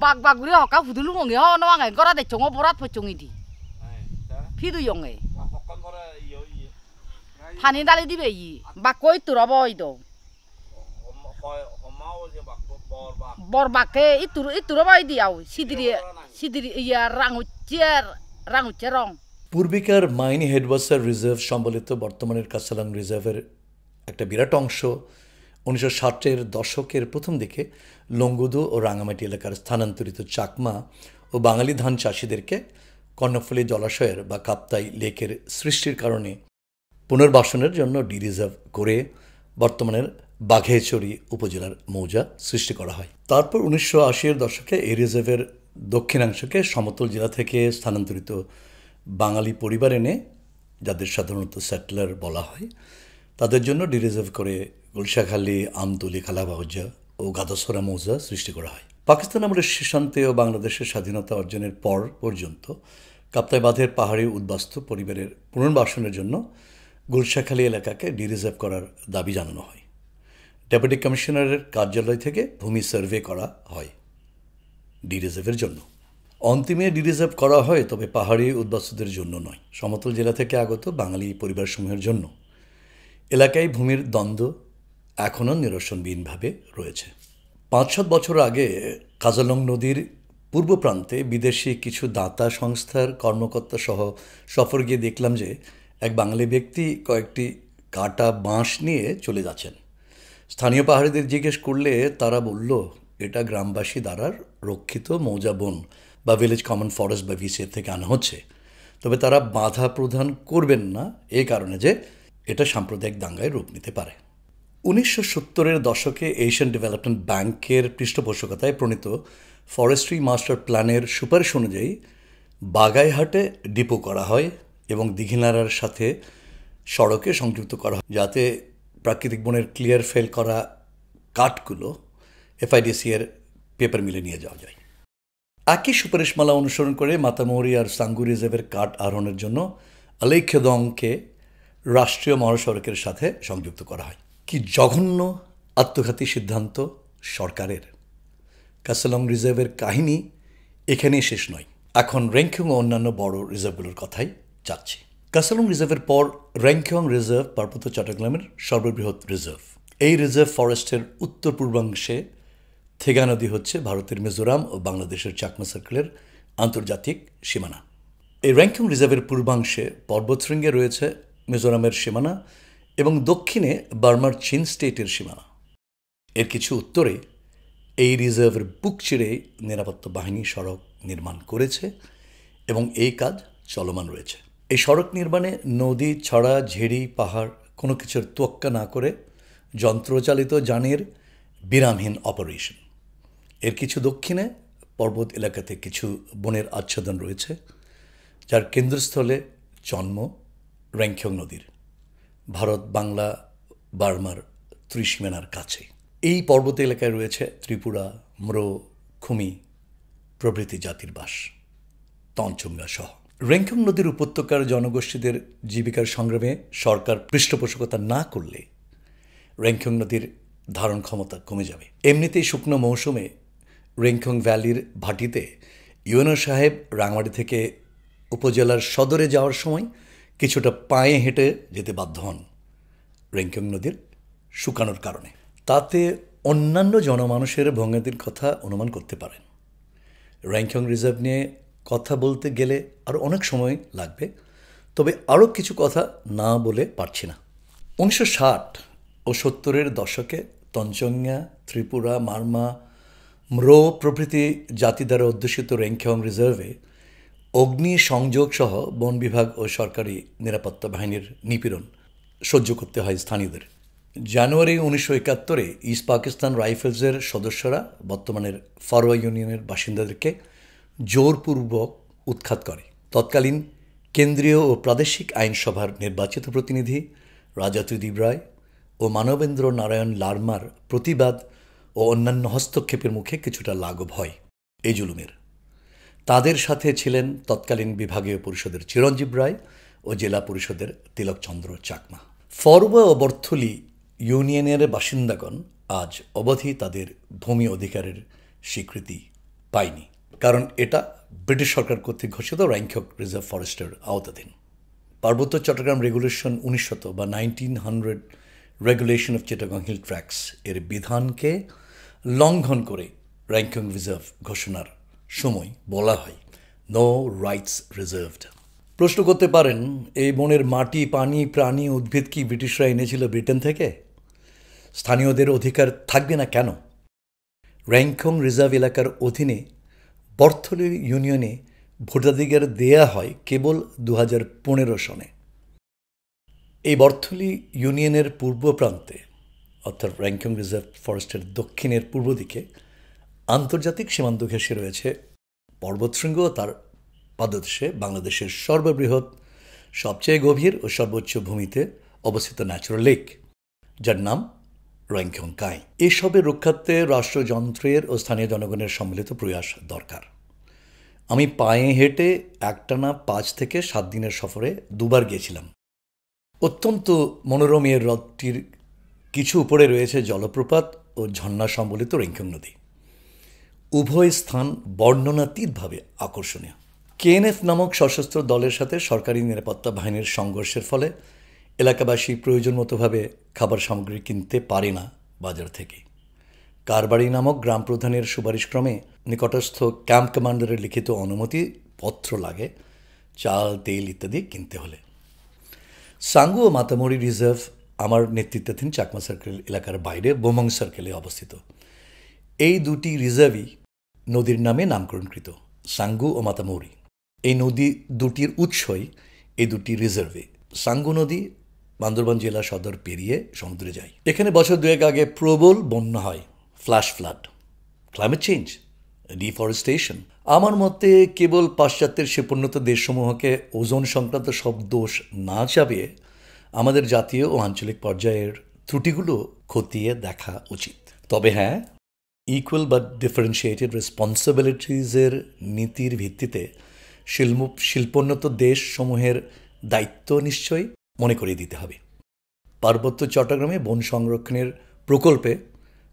Bak guri hoka fudulu ngi ho no ngai gora de chongo borat pocungi di. Fidu yonge. Hani dali di beyi. Bakoi turaboi do. Bor bakke ituraboi di au. Sidiri ya rangu cerong. পূর্বিকার মাইনি হেডওয়াটার reserve সম্বলিত বর্তমানের কাছালং রিজার্ভের একটা বিরাট অংশ 1960-এর দশকের প্রথম দিকে লংগুদু ও রাঙামাটি এলাকার স্থানান্তরিত চাকমা ও বাঙালি ধান চাষিদেরকে কর্ণফুলী জলাশয়ের বা কাপ্তাই লেকের সৃষ্টির কারণে পুনর্বাসনের জন্য রিজার্ভ করে বর্তমানের বাঘেছড়ি উপজেলার মৌজা সৃষ্টি করা হয়। তারপর 1980-এর দশকে এই রিজার্ভের দক্ষিণাংশকে সমতল জেলা থেকে স্থানান্তরিত বাঙালি পরিবার এনে, যাদের সাধারণত সেটলার বলা হয়, তাদের জন্য রিজার্ভ করে গুলশাখালী, আমতলী, খালাবাউজা ও গাদাসরা মৌজা সৃষ্টি করা হয়। পাকিস্তান আমলের শেষান্তে ও বাংলাদেশের স্বাধীনতা অর্জনের পর পর্যন্ত কাপ্তাই বাঁধের পাহাড়ি উদ্বাস্তু পরিবারের পুনর্বাসনের জন্য গুলশাখালী এলাকাকে রিজার্ভ করার দাবি জানানো হয়। ডেপুটি কমিশনারের কার্যালয় থেকে ভূমি সার্ভে করা হয় রিজার্ভের জন্য। অন্তিমে রিজার্ভ করা হয়, তবে পাহাড়ি উদ্বাস্তুদের জন্য নয়, সমতল জেলা থেকে আগত বাঙালি পরিবারসমূহের জন্য। এলাকায় ভূমির দ্বন্দ্ব এখনও নিরসনবিহীনভাবে রয়েছে। 5-7 বছর আগে কাজালং নদীর পূর্ব প্রান্তে বিদেশি কিছু দাতা সংস্থার কর্মকর্তা সহ সফর গিয়ে দেখলাম যে এক বাঙালি ব্যক্তি কয়েকটি কাটা বাঁশ নিয়ে চলে যাচ্ছেন। স্থানীয় পাহাড়িদের জিজ্ঞেস করলে তারা বলল এটা গ্রামবাসী দ্বারা রক্ষিত মৌজা বন বা ভিলেজ কমন ফরেস্ট বা ভিসিএফ থেকে আনা হচ্ছে, তবে তারা বাধা প্রদান করবেন না এই কারণে যে এটা সাম্প্রদায়িক দাঙ্গায় রূপ নিতে পারে। 1970-এর দশকে এশিয়ান ডেভেলপমেন্ট ব্যাংকের পৃষ্ঠপোষকতায় প্রণীত ফরেস্ট্রি মাস্টার প্ল্যানের সুপারিশ অনুযায়ী বাগাইহাটে ডিপো করা হয় এবং দীঘিনালার সাথে সড়কে সংযুক্ত করা হয়, যাতে প্রাকৃতিক বনের ক্লিয়ার ফেল করা কাঠগুলো এফআইডিসি এর পেপার মিলে নিয়ে যাওয়া যায়। একই সুপারিশমালা অনুসরণ করে মাতামুহুরি আর সাঙ্গু রিজার্ভের কাঠ আহরণের জন্য আলেখ্যদংকে রাষ্ট্রীয় মহাসড়কের সাথে সংযুক্ত করা হয়। কি জঘন্য আত্মঘাতী সিদ্ধান্ত সরকারের। কাসলং রিজার্ভের কাহিনী এখানেই শেষ নয়। এখন রেংখিং ও অন্যান্য বড় রিজার্ভগুলোর কথাই যাচ্ছে। কাসলং রিজার্ভের পর রেংখিং রিজার্ভ পার্বত্য চট্টগ্রামের সর্ববৃহৎ রিজার্ভ। এই রিজার্ভ ফরেস্টের উত্তর পূর্বাংশে থেগা নদী হচ্ছে ভারতের মিজোরাম ও বাংলাদেশের চাকমা সার্কেলের আন্তর্জাতিক সীমানা। এই রেংখিং রিজার্ভের পূর্বাংশে পর্বতশৃঙ্গে রয়েছে মিজোরামের সীমানা এবং দক্ষিণে বার্মার চীন স্টেটের সীমানা। এর কিছু উত্তরে এই রিজার্ভের বুক চিরে নিরাপত্তা বাহিনী সড়ক নির্মাণ করেছে এবং এই কাজ চলমান রয়েছে। এই সড়ক নির্মাণে নদী ছড়া ঝেড়ি পাহাড় কোনো কিছুর তোয়াক্কা না করে যন্ত্রচালিত যানের বিরামহীন অপারেশন। এর কিছু দক্ষিণে পর্বত এলাকাতে কিছু বনের আচ্ছাদন রয়েছে, যার কেন্দ্রস্থলে জন্ম রেংখিং নদীর, ভারত বাংলা বার্মার ত্রিসীমানার কাছে। এই পর্বত এলাকায় রয়েছে ত্রিপুরা, ম্রো, খুমি প্রভৃতি জাতির বাস, তঞ্চঙ্গা সহ। রেংখিং নদীর উপত্যকার জনগোষ্ঠীদের জীবিকার সংগ্রামে সরকার পৃষ্ঠপোষকতা না করলে রেংখিং নদীর ধারণ ক্ষমতা কমে যাবে। এমনিতেই শুকনো মৌসুমে রেংখিং ভ্যালির ভাটিতে ইউএনও সাহেব রাঙামাটি থেকে উপজেলার সদরে যাওয়ার সময় কিছুটা পায়ে হেঁটে যেতে বাধ্য হন রেংখিং নদীর শুকানোর কারণে। তাতে অন্যান্য জনমানুষের ভোগান্তির কথা অনুমান করতে পারেন। রেংখিং রিজার্ভ নিয়ে কথা বলতে গেলে আরও অনেক সময় লাগবে, তবে আরও কিছু কথা না বলে পারছি না। 1960 ও 70-এর দশকে তঞ্চঙ্গা, ত্রিপুরা, মারমা, ম্রো প্রভৃতি জাতি দ্বারা অধ্যুষিত রেংখিং রিজার্ভে অগ্নি সংযোগ সহ বন বিভাগ ও সরকারি নিরাপত্তা বাহিনীর নিপীড়ন সহ্য করতে হয় স্থানীয়দের। জানুয়ারি 1971-এ ইস্ট পাকিস্তান রাইফেলসের সদস্যরা বর্তমানের ফারোয়া ইউনিয়নের বাসিন্দাদেরকে জোরপূর্বক উৎখাত করে। তৎকালীন কেন্দ্রীয় ও প্রাদেশিক আইনসভার নির্বাচিত প্রতিনিধি রাজা ত্রিদিব রায় ও মানবেন্দ্র নারায়ণ লারমার প্রতিবাদ ও অন্যান্য হস্তক্ষেপের মুখে কিছুটা লাঘব হয় এই জুলুমের। তাদের সাথে ছিলেন তৎকালীন বিভাগীয় পরিষদের চিরঞ্জীব রায় ও জেলা পরিষদের তিলকচন্দ্র চাকমা। ফরওয়া ও বর্থলি ইউনিয়নের বাসিন্দাগণ আজ অবধি তাদের ভূমি অধিকারের স্বীকৃতি পায়নি, কারণ এটা ব্রিটিশ সরকার কর্তৃক ঘোষিত রেংখিং রিজার্ভ ফরেস্টের আওতাধীন। পার্বত্য চট্টগ্রাম রেগুলেশন 1900 বা 1900 regulation of Chittagong hill tracts এর বিধানকে লঙ্ঘন করে রেংখিং রিজার্ভ ঘোষণার সময় বলা হয় নো রাইটস রিজার্ভড। প্রশ্ন করতে পারেন, এই বনের মাটি, পানি, প্রাণী, উদ্ভিদ কি ব্রিটিশরা এনেছিল ব্রিটেন থেকে? স্থানীয়দের অধিকার থাকবে না কেন? রেংখিং রিজার্ভ এলাকার অধীনে বর্থলি ইউনিয়নে ভোটাধিকার দেয়া হয় কেবল 2015 সনে। এই বর্থলি ইউনিয়নের পূর্ব প্রান্তে, অর্থাৎ রেংখিং রিজার্ভ ফরেস্টের দক্ষিণের পূর্ব দিকে আন্তর্জাতিক সীমান্ত ঘেঁষে রয়েছে পর্বতশৃঙ্গ ও তার পাদদেশে বাংলাদেশের সর্ববৃহৎ, সবচেয়ে গভীর ও সর্বোচ্চ ভূমিতে অবস্থিত ন্যাচুরাল লেক, যার নাম রেংখিং কাই। এসবের রক্ষার্থে রাষ্ট্রযন্ত্রের ও স্থানীয় জনগণের সম্মিলিত প্রয়াস দরকার। আমি পায়ে হেঁটে একটানা 5 থেকে 7 দিনের সফরে 2 বার গিয়েছিলাম। অত্যন্ত মনোরম এই হ্রদটির কিছু উপরে রয়েছে জলপ্রপাত ও ঝর্ণা সম্বলিত রেংখিং নদী। উভয় স্থান বর্ণনাতীতভাবে আকর্ষণীয়। কেএনএফ নামক সশস্ত্র দলের সাথে সরকারি নিরাপত্তা বাহিনীর সংঘর্ষের ফলে এলাকাবাসী প্রয়োজন মতোভাবে খাবার সামগ্রী কিনতে পারে না বাজার থেকে। কারবাড়ি নামক গ্রাম প্রধানের সুপারিশক্রমে নিকটস্থ ক্যাম্প কমান্ডারের লিখিত অনুমতি পত্র লাগে চাল, তেল ইত্যাদি কিনতে হলে। সাঙ্গু ও মাতামুহুরি রিজার্ভ আমার নেতৃত্বাধীন চাকমা সার্কেল এলাকার বাইরে বোমং সার্কেলে অবস্থিত। এই দুটি রিজার্ভই নদীর নামে নামকরণকৃত, সাঙ্গু ও মাতামুহুরি। এই নদী দুটির উৎসই এই দুটি রিজার্ভে। সাঙ্গু নদী বান্দরবান জেলা সদর পেরিয়ে সমুদ্রে যায়। এখানে বছর 2 আগে প্রবল বন্যা হয়, flash flood. Climate change, deforestation. আমার মতে কেবল পাশ্চাত্যের শিল্পোন্নত দেশসমূহকে ওজোন সংক্রান্ত সব দোষ না চাপিয়ে আমাদের জাতীয় ও আঞ্চলিক পর্যায়ের ত্রুটিগুলো খতিয়ে দেখা উচিত। তবে হ্যাঁ, ইকুয়াল বাট ডিফারেন্সিয়েটেড রেসপন্সিবিলিটিজের নীতির ভিত্তিতে শিল্পোন্নত দেশসমূহের দায়িত্ব নিশ্চয়ই মনে করিয়ে দিতে হবে। পার্বত্য চট্টগ্রামে বন সংরক্ষণের প্রকল্পে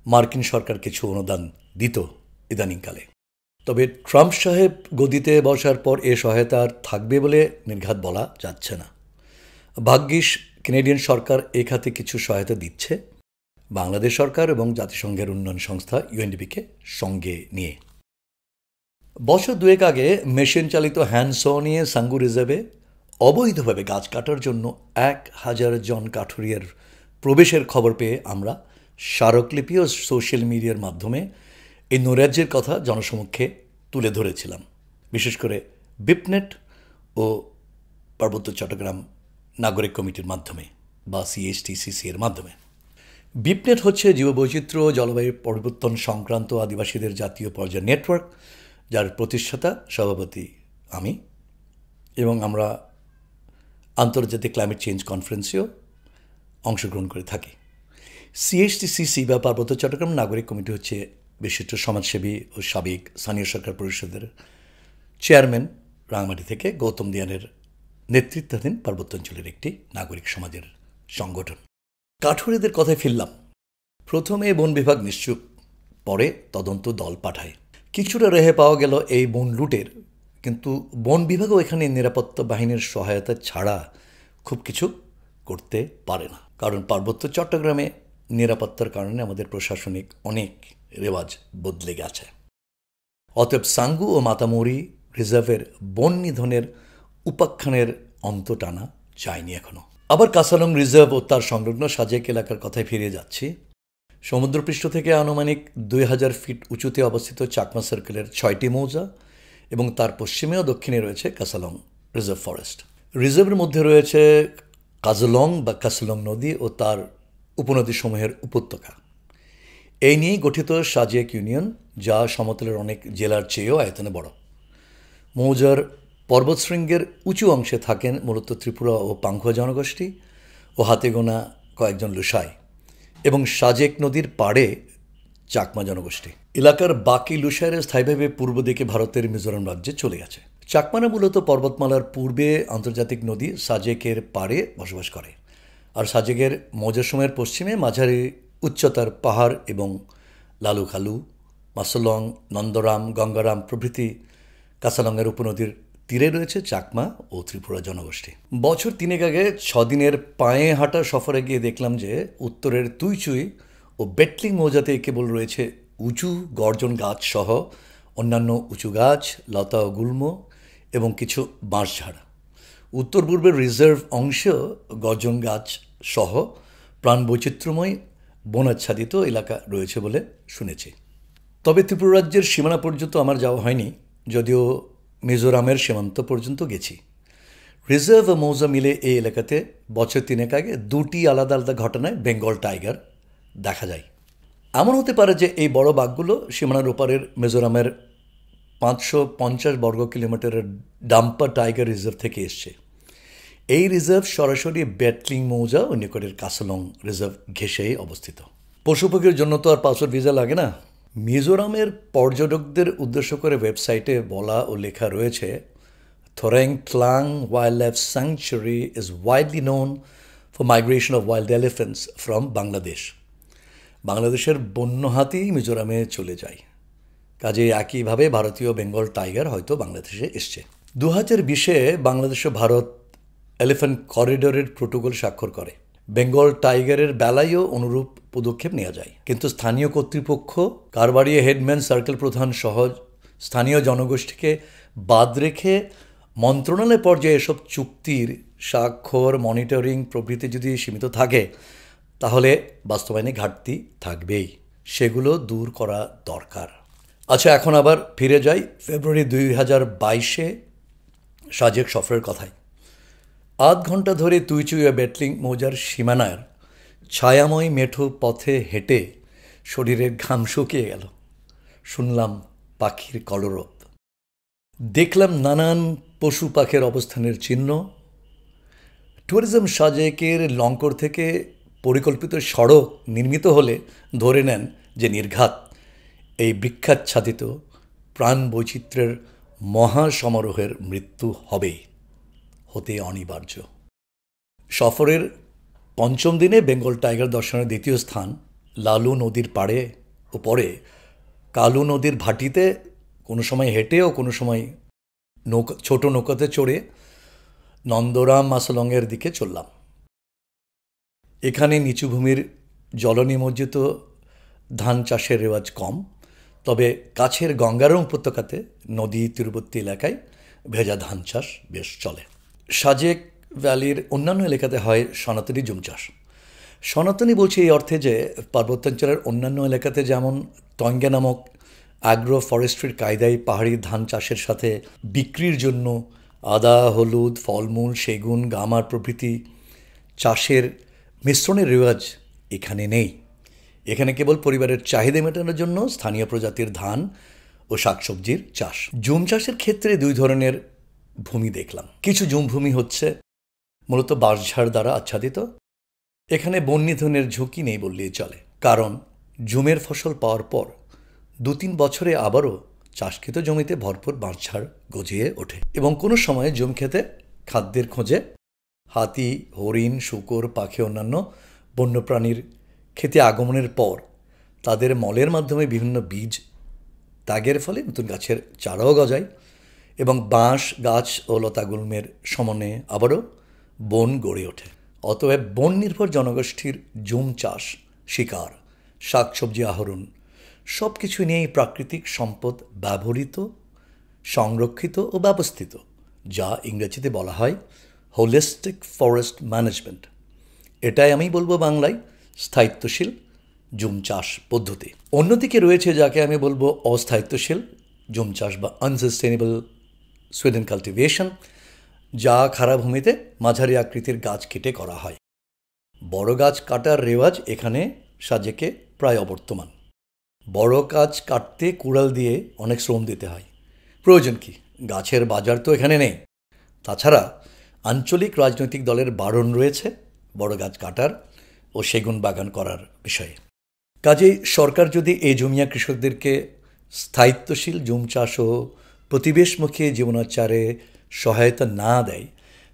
মার্কিন সরকার কিছু অনুদান দিত ইদানিংকালে, তবে ট্রাম্প সাহেব গদিতে বসার পর এ সহায়তা আর থাকবে বলে নির্ঘাত বলা যাচ্ছে না। ভাগ্যিস কানাডিয়ান সরকার এ খাতে কিছু সহায়তা দিচ্ছে, বাংলাদেশ সরকার এবং জাতিসংঘের উন্নয়ন সংস্থা ইউএনডিপিকে সঙ্গে নিয়ে। বছর দুয়েক আগে মেশিন চালিত হ্যান্ডসো নিয়ে সাঙ্গু রিজার্ভে অবৈধভাবে গাছ কাটার জন্য 1000 জন কাঠুরিয়ার প্রবেশের খবর পেয়ে আমরা স্মারকলিপি ও সোশ্যাল মিডিয়ার মাধ্যমে এই নৈরাজ্যের কথা জনসমক্ষে তুলে ধরেছিলাম, বিশেষ করে বিপনেট ও পার্বত্য চট্টগ্রাম নাগরিক কমিটির মাধ্যমে বা CHTCC এর মাধ্যমে। বিপনেট হচ্ছে জীববৈচিত্র্য ও জলবায়ু পরিবর্তন সংক্রান্ত আদিবাসীদের জাতীয় পর্যায়ের নেটওয়ার্ক, যার প্রতিষ্ঠাতা সভাপতি আমি, এবং আমরা আন্তর্জাতিক ক্লাইমেট চেঞ্জ কনফারেন্সেও অংশগ্রহণ করে থাকি। CHTCC বা পার্বত্য চট্টগ্রাম নাগরিক কমিটি হচ্ছে বিশিষ্ট সমাজসেবী ও সাবেক স্থানীয় সরকার পরিষদের চেয়ারম্যান রাঙামাটি থেকে গৌতম দিয়ানের নেতৃত্বাধীন পার্বত্যাঞ্চলের একটি নাগরিক সমাজের সংগঠন। কাঠুরিয়াদের কথায় ফিরলাম। প্রথমে বন বিভাগ নিশ্চুপ, পরে তদন্ত দল পাঠায়। কিছুটা রেহাই পাওয়া গেল এই বন লুটের, কিন্তু বন বিভাগও এখানে নিরাপত্তা বাহিনীর সহায়তা ছাড়া খুব কিছু করতে পারে না, কারণ পার্বত্য চট্টগ্রামে নিরাপত্তার কারণে আমাদের প্রশাসনিক অনেক রেওয়াজ বদলে গেছে। অতএব সাঙ্গু ও মাতামুরি রিজার্ভের বন নিধনের উপাখ্যানের অন্ত টানা যায়নি এখনো। আবার কাসালং রিজার্ভ ও তার সংলগ্ন সাজেক এলাকার কথায় ফিরে যাচ্ছি। সমুদ্রপৃষ্ঠ থেকে আনুমানিক 2000 ফিট উঁচুতে অবস্থিত চাকমা সার্কেলের 6টি মৌজা এবং তার পশ্চিমে ও দক্ষিণে রয়েছে কাসালং রিজার্ভ ফরেস্ট। রিজার্ভের মধ্যে রয়েছে কাজলং বা কাসলং নদী ও তার উপনদীসমূহের উপত্যকা। এই নিয়েই গঠিত সাজেক ইউনিয়ন, যা সমতলের অনেক জেলার চেয়েও আয়তনে বড়। মৌজার পর্বতশৃঙ্গের উঁচু অংশে থাকেন মূলত ত্রিপুরা ও পাংখুয়া জনগোষ্ঠী ও হাতে গোনা কয়েকজন লুসাই, এবং সাজেক নদীর পাড়ে চাকমা জনগোষ্ঠী। এলাকার বাকি লুসাইরা স্থায়ীভাবে পূর্ব দিকে ভারতের মিজোরাম রাজ্যে চলে গেছে। চাকমারা মূলত পর্বতমালার পূর্বে আন্তর্জাতিক নদী সাজেকের পাড়ে বসবাস করে, আর সাজেকের মৌজাসমূহের পশ্চিমে মাঝারি উচ্চতার পাহাড় এবং লালুখালু, মাসলং, নন্দরাম, গঙ্গারাম প্রভৃতি কাসালংয়ের উপনদীর তীরে রয়েছে চাকমা ও ত্রিপুরা জনগোষ্ঠী। বছর 3 আগে 6 দিনের পায়ে হাঁটা সফরে গিয়ে দেখলাম যে উত্তরের তুইচুই ও বেটলিং মৌজাতে কেবল রয়েছে উঁচু গর্জন গাছ সহ অন্যান্য উঁচু গাছ, লতা ও গুল্ম এবং কিছু বাঁশঝাড়। উত্তর পূর্বের রিজার্ভ অংশেও গর্জন গাছ সহ প্রাণবৈচিত্র্যময় বনাচ্ছাদিত এলাকা রয়েছে বলে শুনেছি। তবে ত্রিপুরা রাজ্যের সীমানা পর্যন্ত আমার যাওয়া হয়নি, যদিও মিজোরামের সীমান্ত পর্যন্ত গেছি। রিজার্ভ ও মৌজা মিলে এই এলাকাতে বছর 3 আগে 2টি আলাদা আলাদা ঘটনায় বেঙ্গল টাইগার দেখা যায়। এমন হতে পারে যে এই বড় বাঘগুলো সীমানার ওপারের মিজোরামের 550 বর্গ কিলোমিটারের ডাম্পা টাইগার রিজার্ভ থেকে এসছে। এই রিজার্ভ সরাসরি বেটলিং মৌজা ও নিকটের কাসালং রিজার্ভ ঘেঁষেই অবস্থিত। পশুপক্ষীর জন্য তো আর পাসপোর্ট ভিসা লাগে না। মিজোরামের পর্যটকদের উদ্দেশ্য করে ওয়েবসাইটে বলা ও লেখা রয়েছে, Thorang Tlang wild life sanctuary is widely known for migration of wild elephants from Bangladesh. বাংলাদেশের বন্য হাতি মিজোরামে চলে যায়, কাজে একইভাবে ভারতীয় বেঙ্গল টাইগার হয়তো বাংলাদেশে এসছে। 2020-এ বাংলাদেশ ও ভারত এলিফ্যান্ট করিডোরের প্রোটোকল স্বাক্ষর করে। বেঙ্গল টাইগারের বেলায়ও অনুরূপ পদক্ষেপ নেওয়া যায়, কিন্তু স্থানীয় কর্তৃপক্ষ, কারবারিয়া হেডম্যান সার্কেল প্রধান সহ স্থানীয় জনগোষ্ঠীকে বাদ রেখে মন্ত্রণালয় পর্যায়ে এসব চুক্তির স্বাক্ষর, মনিটরিং প্রভৃতি যদি সীমিত থাকে, তাহলে বাস্তবায়নে ঘাটতি থাকবেই। সেগুলো দূর করা দরকার। আচ্ছা, এখন আবার ফিরে যাই ফেব্রুয়ারি 2022-এ সাজেক সফরের কথায়। আধ ঘন্টা ধরে তুইচুই ও বেটলিং মৌজার সীমানার ছায়াময় মেঠো পথে হেঁটে শরীরের ঘাম শুকিয়ে গেল। শুনলাম পাখির কলরব, দেখলাম নানান পশু পাখির অবস্থানের চিহ্ন। ট্যুরিজম সাজেকের লঙ্কর থেকে পরিকল্পিত সড়ক নির্মিত হলে ধরে নেন যে নির্ঘাত এই বৃক্ষাচ্ছাদিত প্রাণ বৈচিত্র্যের মহাসমারোহের মৃত্যু হবেই, হতে অনিবার্য। সফরের পঞ্চম দিনে বেঙ্গল টাইগার দর্শনের দ্বিতীয় স্থান লালু নদীর পাড়ে ও পরে কালু নদীর ভাটিতে, কোনো সময় হেঁটে ও কোনো সময় ছোট নৌকাতে চড়ে নন্দরাম মাসলংয়ের দিকে চললাম। এখানে নিচুভূমির জলনিমজ্জিত ধান চাষের রেওয়াজ কম, তবে কাছের গঙ্গারাম উপত্যকাতে নদী তীরবর্তী এলাকায় ভেজা ধান চাষ বেশ চলে। সাজেক ভ্যালির অন্যান্য এলাকাতে হয় সনাতনী জুম চাষ। সনাতনী বলছি এই অর্থে যে পার্বত্যাঞ্চলের অন্যান্য এলাকাতে যেমন টঙ্গা নামক অ্যাগ্রো ফরেস্ট্রির কায়দায় পাহাড়ি ধান চাষের সাথে বিক্রির জন্য আদা, হলুদ, ফলমূল, সেগুন, গামার প্রভৃতি চাষের মিশ্রণের রেওয়াজ এখানে নেই। এখানে কেবল পরিবারের চাহিদা মেটানোর জন্য স্থানীয় প্রজাতির ধান ও শাকসবজির চাষ। জুম চাষের ক্ষেত্রে দুই ধরনের ভূমি দেখলাম। কিছু জুম ভূমি হচ্ছে মূলত বাঁশঝাড় দ্বারা আচ্ছাদিত। এখানে বন্যনিধনের ঝুঁকি নেই বললেই চলে, কারণ জুমের ফসল পাওয়ার পর 2-3 বছরে আবারও চাষকৃত জমিতে ভরপুর বাঁশঝাড় গজিয়ে ওঠে এবং কোনো সময় জুম খেতে খাদ্যের খোঁজে হাতি, হরিণ, শূকর, পাখি, অন্যান্য বন্যপ্রাণীর খেতে আগমনের পর তাদের মলের মাধ্যমে বিভিন্ন বীজ ত্যাগের ফলে নতুন গাছের চারাও গজায় এবং বাঁশ গাছ ও লতাগুল্মের সমন্বয়ে আবারও বন গড়ে ওঠে। অতএব বন নির্ভর জনগোষ্ঠীর জুম চাষ, শিকার, শাকসবজি আহরণ সব কিছু নিয়েই প্রাকৃতিক সম্পদ ব্যবহৃত, সংরক্ষিত ও ব্যবস্থিত, যা ইংরেজিতে বলা হয় হোলিস্টিক ফরেস্ট ম্যানেজমেন্ট। এটাই আমি বলবো বাংলায় স্থায়িত্বশীল জুম চাষ পদ্ধতি। অন্যদিকে রয়েছে যাকে আমি বলবো অস্থায়িত্বশীল জুম চাষ বা আনসাস্টেনেবল সুইডেন কাল্টিভেশন, যা খাড়া ভূমিতে মাঝারি আকৃতির গাছ কেটে করা হয়। বড় গাছ কাটার রেওয়াজ এখানে সাজেকে প্রায় অবর্তমান। বড় গাছ কাটতে কুড়াল দিয়ে অনেক শ্রম দিতে হয়। প্রয়োজন কি? গাছের বাজার তো এখানে নেই। তাছাড়া আঞ্চলিক রাজনৈতিক দলের বারণ রয়েছে বড় গাছ কাটার ও সেগুন বাগান করার বিষয়ে। কাজেই সরকার যদি এই জমিয়া কৃষকদেরকে স্থায়িত্বশীল জুম চাষ ও প্রতিবেশমুখী জীবনাচারে সহায়তা না দেয়,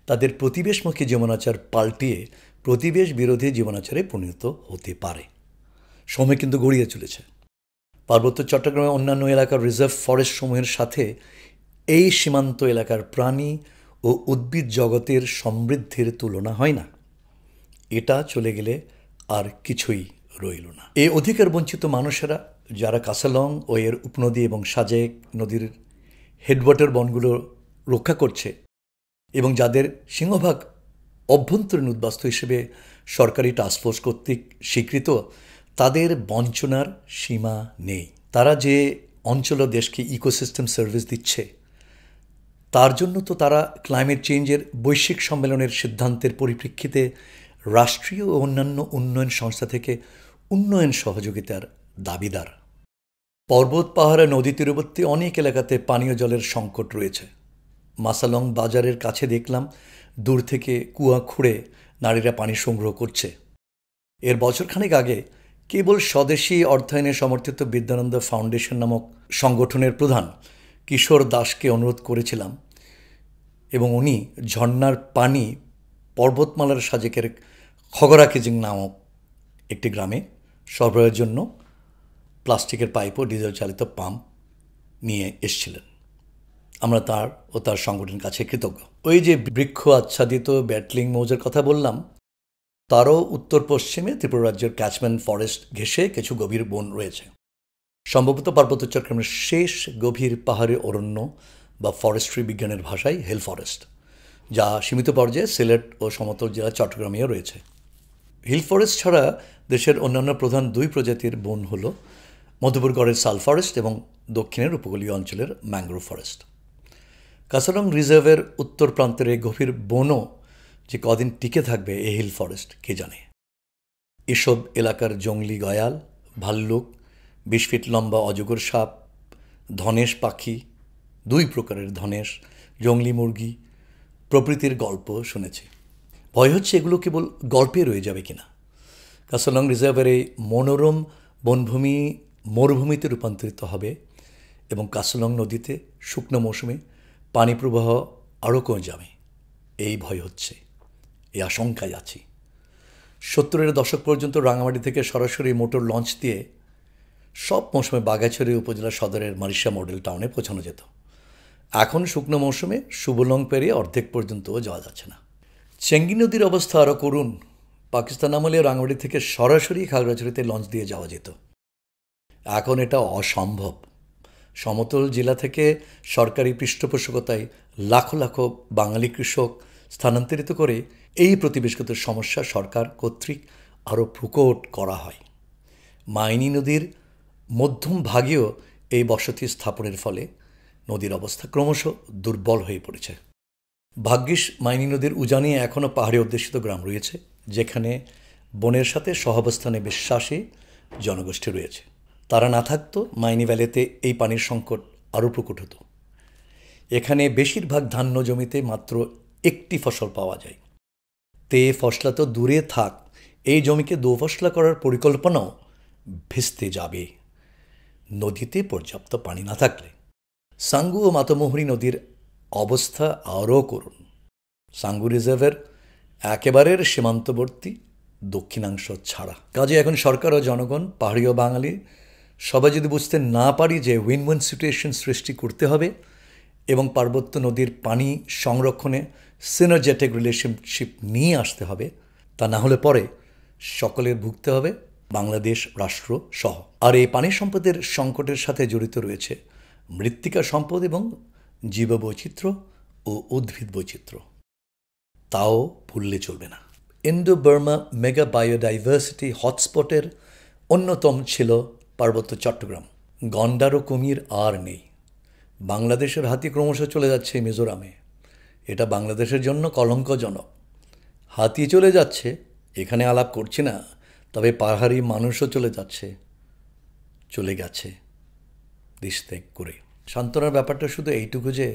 তাদের প্রতিবেশমুখী জীবনাচার পাল্টিয়ে প্রতিবেশ বিরোধী জীবনাচারে পরিণত হতে পারে। সময় কিন্তু গড়িয়ে চলেছে। পার্বত্য চট্টগ্রামের অন্যান্য এলাকার রিজার্ভ ফরেস্ট সমূহের সাথে এই সীমান্ত এলাকার প্রাণী ও উদ্ভিদ জগতের সমৃদ্ধির তুলনা হয় না। এটা চলে গেলে আর কিছুই রইল না। এই অধিকার বঞ্চিত মানুষেরা যারা কাসালং ও এর উপনদী এবং সাজেক নদীর হেডওয়াটার বনগুলো রক্ষা করছে এবং যাদের সিংহভাগ অভ্যন্তরীণ উদ্বাস্তু হিসেবে সরকারি টাস্কফোর্স কর্তৃক স্বীকৃত, তাদের বঞ্চনার সীমা নেই। তারা যে অঞ্চল ও দেশকে ইকোসিস্টেম সার্ভিস দিচ্ছে, তার জন্য তো তারা ক্লাইমেট চেঞ্জের বৈশ্বিক সম্মেলনের সিদ্ধান্তের পরিপ্রেক্ষিতে রাষ্ট্রীয় ও অন্যান্য উন্নয়ন সংস্থা থেকে উন্নয়ন সহযোগিতার দাবিদার। পর্বত পাহাড়ে নদী তীরবর্তী অনেক এলাকাতে পানীয় জলের সংকট রয়েছে। মাসালং বাজারের কাছে দেখলাম দূর থেকে কুয়া খুঁড়ে নারীরা পানি সংগ্রহ করছে। এর বছরখানেক আগে কেবল স্বদেশী অর্থায়নে সমর্থিত বিদ্যানন্দ ফাউন্ডেশন নামক সংগঠনের প্রধান কিশোর দাসকে অনুরোধ করেছিলাম এবং উনি ঝর্ণার পানি পর্বতমালার সাজেকের খগরাকিজিং নামক একটি গ্রামে সরবরাহের জন্য প্লাস্টিকের পাইপ ও ডিজেল চালিত পাম্প নিয়ে এসেছিলেন। আমরা তার ও তার সংগঠনের কাছে কৃতজ্ঞ। ওই যে বৃক্ষ আচ্ছাদিত ব্যাটলিং মৌজার কথা বললাম, তারও উত্তর পশ্চিমে ত্রিপুরা রাজ্যের ক্যাচম্যান ফরেস্ট ঘেঁষে কিছু গভীর বন রয়েছে। সম্ভবত পার্বত্য চট্টগ্রামের শেষ গভীর পাহাড়ি অরণ্য বা ফরেস্ট্রি বিজ্ঞানের ভাষায় হিল ফরেস্ট, যা সীমিত পর্যায়ে সিলেট ও সমতল জেলা চট্টগ্রামেও রয়েছে। হিল ফরেস্ট ছাড়া দেশের অন্যান্য প্রধান 2 প্রজাতির বন হল মধুপুরগড়ের সাল ফরেস্ট এবং দক্ষিণের উপকূলীয় অঞ্চলের ম্যানগ্রোভ ফরেস্ট। কাসালং রিজার্ভের উত্তর প্রান্তের এই গভীর বনও যে কদিন টিকে থাকবে এই হিল ফরেস্ট কে জানে। এসব এলাকার জংলি গয়াল, ভাল্লুক, 20 ফিট লম্বা অজগর সাপ, ধনেশ পাখি, 2 প্রকারের ধনেশ, জংলি মুরগি প্রভৃতির গল্প শুনেছি। ভয় হচ্ছে এগুলো কেবল গল্পে রয়ে যাবে কিনা। কাসালং রিজার্ভের এই মনোরম বনভূমি মরুভূমিতে রূপান্তরিত হবে এবং কাসলং নদীতে শুকনো মৌসুমে পানি প্রবাহ আরও কমে যাবে, এই ভয় হচ্ছে, এই আশঙ্কায় আছি। 70-এর দশক পর্যন্ত রাঙামাটি থেকে সরাসরি মোটর লঞ্চ দিয়ে সব মৌসুমে বাঘাছড়ি উপজেলা সদরের মারিশা মডেল টাউনে পৌঁছানো যেত। এখন শুকনো মৌসুমে সুবলং পেরিয়ে অর্ধেক পর্যন্তও যাওয়া যাচ্ছে না। চেঙ্গি নদীর অবস্থা আরও করুণ। পাকিস্তান আমলে রাঙামাটি থেকে সরাসরি খাগড়াছড়িতে লঞ্চ দিয়ে যাওয়া যেত, এখন এটা অসম্ভব। সমতল জেলা থেকে সরকারি পৃষ্ঠপোষকতায় লাখো লাখো বাঙালি কৃষক স্থানান্তরিত করে এই প্রতিবেশগত সমস্যা সরকার কর্তৃক আরও প্রকট করা হয়। মাইনী নদীর মধ্যম ভাগেও এই বসতি স্থাপনের ফলে নদীর অবস্থা ক্রমশ দুর্বল হয়ে পড়েছে। ভাগ্যিস মাইনী নদীর উজানে এখনও পাহাড়ি অধ্যুষিত গ্রাম রয়েছে, যেখানে বনের সাথে সহাবস্থানে বিশ্বাসী জনগোষ্ঠী রয়েছে। তারা না থাকতো মাইনী ভ্যালিতে এই পানির সংকট আরও প্রকট হতো। এখানে বেশিরভাগ ধান্য জমিতে মাত্র একটি ফসল পাওয়া যায়। তে ফসলা তো দূরে থাক, এই জমিকে দোফসলা করার পরিকল্পনাও ভেস্তে যাবে নদীতে পর্যাপ্ত পানি না থাকলে। সাঙ্গু ও মাতমোহরী নদীর অবস্থা আরও করুণ। সাঙ্গু রিজার্ভের একেবারের সীমান্তবর্তী দক্ষিণাংশ ছাড়া। কাজে এখন সরকার ও জনগণ, পাহাড়ি ও বাঙালি সবাই যদি বুঝতে না পারি যে উইন উইন সিচুয়েশন সৃষ্টি করতে হবে এবং পার্বত্য নদীর পানি সংরক্ষণে সিনার্জেটিক রিলেশনশিপ নিয়ে আসতে হবে, তা না হলে পরে সকলের ভুগতে হবে বাংলাদেশ রাষ্ট্র সহ। আর এই পানি সম্পদের সংকটের সাথে জড়িত রয়েছে মৃত্তিকা সম্পদ এবং জীববৈচিত্র্য ও উদ্ভিদ বৈচিত্র্য, তাও ভুললে চলবে না। ইন্দো বার্মা মেগা বায়োডাইভার্সিটি হটস্পটের অন্যতম ছিল পার্বত্য চট্টগ্রাম। গন্ডার ও কুমির আর নেই। বাংলাদেশের হাতি ক্রমশ চলে যাচ্ছে মিজোরামে, এটা বাংলাদেশের জন্য কলঙ্কজনক। হাতি চলে যাচ্ছে, এখানে আলাপ করছি না, তবে পাহাড়ি মানুষও চলে গেছে দেশ ত্যাগ করে। সান্ত্বনার ব্যাপারটা শুধু এইটুকু যে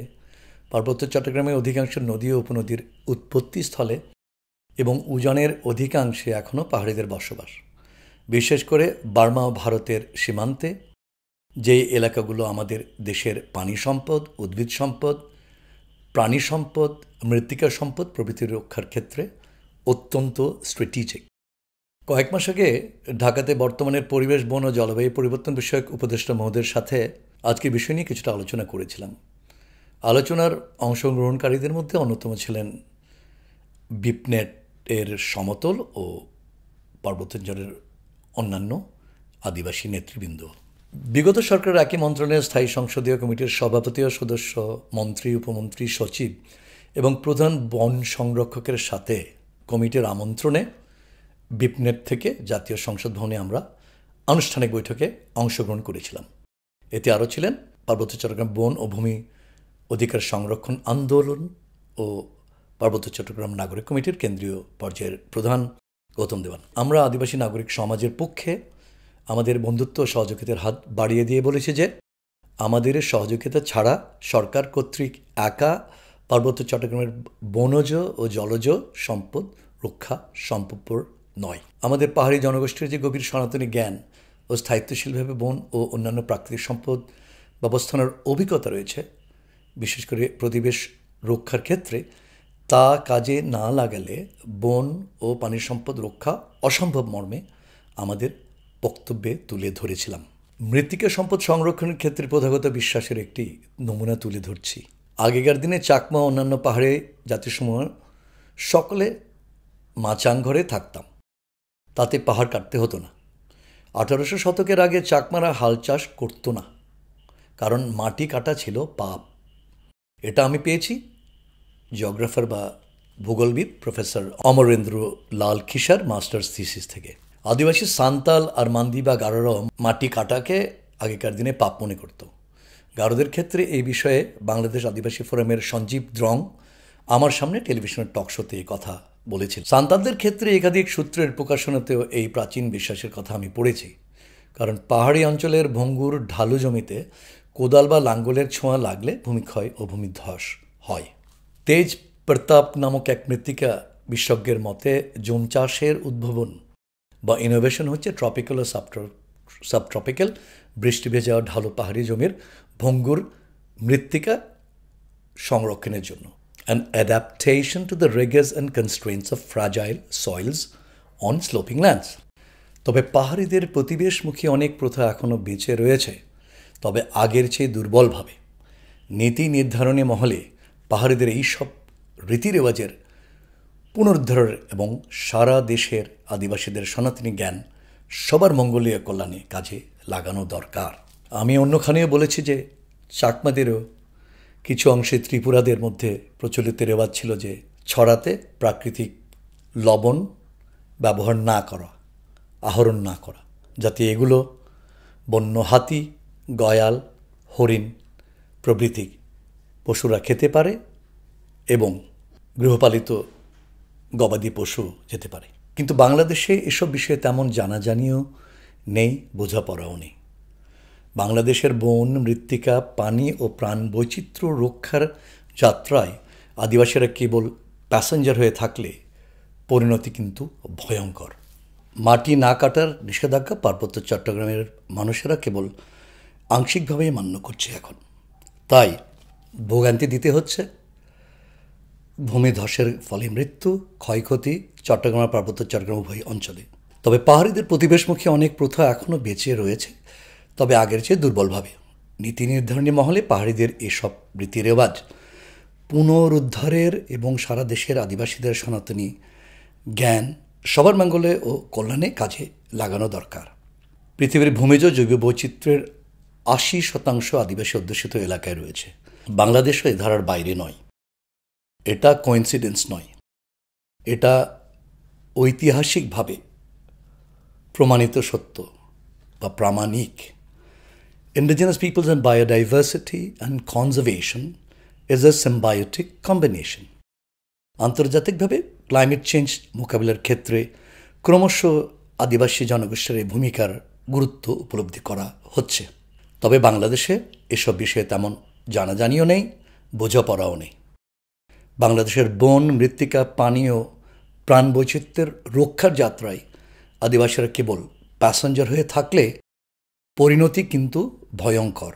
পার্বত্য চট্টগ্রামের অধিকাংশ নদী ও উপনদীর উৎপত্তিস্থলে এবং উজানের অধিকাংশে এখনও পাহাড়িদের বসবাস, বিশেষ করে বার্মা ও ভারতের সীমান্তে, যে এলাকাগুলো আমাদের দেশের পানি সম্পদ, উদ্ভিদ সম্পদ, প্রাণী সম্পদ, মৃত্তিকা সম্পদ প্রভৃতির রক্ষার ক্ষেত্রে অত্যন্ত স্ট্র্যাটেজিক। কয়েক মাস আগে ঢাকাতে বর্তমানের পরিবেশ, বন ও জলবায়ু পরিবর্তন বিষয়ক উপদেষ্টা মহোদয়ের সাথে আজকের বিষয় নিয়ে কিছুটা আলোচনা করেছিলাম। আলোচনার অংশগ্রহণকারীদের মধ্যে অন্যতম ছিলেন বিপনেটের সমতল ও পার্বত্যাঞ্চলের অন্যান্য আদিবাসী নেতৃবৃন্দ। বিগত সরকারের একই মন্ত্রণালয়ের স্থায়ী সংসদীয় কমিটির সভাপতি ও সদস্য, মন্ত্রী, উপমন্ত্রী, সচিব এবং প্রধান বন সংরক্ষকের সাথে কমিটির আমন্ত্রণে বিপনেট থেকে জাতীয় সংসদ ভবনে আমরা আনুষ্ঠানিক বৈঠকে অংশগ্রহণ করেছিলাম। এতে আরও ছিলেন পার্বত্য চট্টগ্রাম বন ও ভূমি অধিকার সংরক্ষণ আন্দোলন ও পার্বত্য চট্টগ্রাম নাগরিক কমিটির কেন্দ্রীয় পর্যায়ের প্রধান গৌতম দেওয়ান। আমরা আদিবাসী নাগরিক সমাজের পক্ষে আমাদের বন্ধুত্ব ও সহযোগিতার হাত বাড়িয়ে দিয়ে বলেছি যে আমাদের সহযোগিতা ছাড়া সরকার কর্তৃক একা পার্বত্য চট্টগ্রামের বনজ ও জলজ সম্পদ রক্ষা সম্ভবপর নয়। আমাদের পাহাড়ি জনগোষ্ঠীর যে গভীর সনাতনী জ্ঞান ও স্থায়িত্বশীলভাবে বন ও অন্যান্য প্রাকৃতিক সম্পদ ব্যবস্থাপনার অভিজ্ঞতা রয়েছে, বিশেষ করে পরিবেশ রক্ষার ক্ষেত্রে, তা কাজে না লাগালে বন ও পানি সম্পদ রক্ষা অসম্ভব মর্মে আমাদের বক্তব্যে তুলে ধরেছিলাম। মৃত্তিকা সম্পদ সংরক্ষণের ক্ষেত্রে প্রথাগত বিশ্বাসের একটি নমুনা তুলে ধরছি। আগেকার দিনে চাকমা অন্যান্য পাহাড়ে জাতিসমূহ সকলে মাচাং ঘরে থাকতাম, তাতে পাহাড় কাটতে হতো না। 1800 শতকের আগে চাকমারা হাল চাষ করত না, কারণ মাটি কাটা ছিল পাপ। এটা আমি পেয়েছি জিওগ্রাফার বা ভূগোলবিদ প্রফেসর অমরেন্দ্র লাল খিসার মাস্টার্স থিসিস থেকে। আদিবাসী সান্তাল আর মান্দি বা গারোরাও মাটি কাটাকে আগেকার দিনে পাপ মনে করত। গারোদের ক্ষেত্রে এই বিষয়ে বাংলাদেশ আদিবাসী ফোরামের সঞ্জীব দ্রং আমার সামনে টেলিভিশনের টক শোতে এই কথা বলেছিল। সান্তালদের ক্ষেত্রে একাধিক সূত্রের প্রকাশনাতেও এই প্রাচীন বিশ্বাসের কথা আমি পড়েছি, কারণ পাহাড়ি অঞ্চলের ভঙ্গুর ঢালু জমিতে কোদাল বা লাঙ্গলের ছোঁয়া লাগলে ভূমিক্ষয় ও ভূমিধ্বস হয়। তেজ প্রতাপ নামক এক মৃত্তিকা বিশেষজ্ঞের মতে জুম চাষের উদ্ভাবন বা ইনোভেশন হচ্ছে ট্রপিক্যাল ও সাবট্রপিক্যাল বৃষ্টি ভেজা ঢালু পাহাড়ি জমির ভঙ্গুর মৃত্তিকা সংরক্ষণের জন্য an adaptation to the regards and constraints of fragile soil's on sloping lands. তবে পাহাড়িদের প্রতিবেশমুখী অনেক প্রথা এখনও বেঁচে রয়েছে, তবে আগের চেয়ে দুর্বলভাবে। নীতি নির্ধারণী মহলে পাহাড়িদের এইসব রীতিরেওয়াজের পুনরুদ্ধারের এবং সারা দেশের আদিবাসীদের সনাতনী জ্ঞান সবার মঙ্গলীয় কল্যাণে কাজে লাগানো দরকার। আমি অন্যখানেও বলেছি যে চাকমাদেরও কিছু অংশে ত্রিপুরাদের মধ্যে প্রচলিত রেওয়াজ ছিল যে ছড়াতে প্রাকৃতিক লবণ ব্যবহার না করা, আহরণ না করা, যাতে এগুলো বন্য হাতি, গয়াল, হরিণ প্রভৃতি পশুরা খেতে পারে এবং গৃহপালিত গবাদি পশু যেতে পারে। কিন্তু বাংলাদেশে এসব বিষয়ে তেমন জানাজানিও নেই, বোঝাপড়াও নেই। বাংলাদেশের বন, মৃত্তিকা, পানি ও প্রাণ বৈচিত্র্য রক্ষার যাত্রায় আদিবাসীরা কেবল প্যাসেঞ্জার হয়ে থাকলে পরিণতি কিন্তু ভয়ঙ্কর। মাটি না কাটার নিষেধাজ্ঞা পার্বত্য চট্টগ্রামের মানুষেরা কেবল আংশিকভাবেই মান্য করছে এখন, তাই ভোগান্তি দিতে হচ্ছে। ভূমিধসের ফলে মৃত্যু, ক্ষয়ক্ষতি চট্টগ্রাম আর পার্বত্য চট্টগ্রাম উভয় অঞ্চলে। তবে পাহাড়িদের প্রতিবেশমুখী অনেক প্রথা এখনও বেঁচে রয়েছে, তবে আগের চেয়ে দুর্বলভাবে। নীতি নির্ধারণী মহলে পাহাড়িদের এসব রীতিরেওয়াজ পুনরুদ্ধারের এবং সারা দেশের আদিবাসীদের সনাতনী জ্ঞান সবার মঙ্গলে ও কল্যাণে কাজে লাগানো দরকার। পৃথিবীর ভূমিজ জৈব বৈচিত্র্যের ৮০% আদিবাসী অধ্যুষিত এলাকায় রয়েছে। বাংলাদেশও এ ধারার বাইরে নয়। এটা কোইন্সিডেন্স নয়, এটা ঐতিহাসিকভাবে প্রমাণিত সত্য বা প্রামাণিক। Indigenous peoples and biodiversity and conservation is a symbiotic combination. আন্তর্জাতিকভাবে ক্লাইমেট চেঞ্জ মোকাবিলার ক্ষেত্রে ক্রমশ আদিবাসী জনগোষ্ঠীর এই ভূমিকার গুরুত্ব উপলব্ধি করা হচ্ছে। তবে বাংলাদেশে এসব বিষয়ে তেমন জানাজানিও নেই, বোঝাপড়াও নেই। বাংলাদেশের বন, মৃত্তিকা, পানি ও প্রাণ বৈচিত্র্যের রক্ষার যাত্রায় আদিবাসীরা কেবল প্যাসেঞ্জার হয়ে থাকলে পরিণতি কিন্তু ভয়ঙ্কর।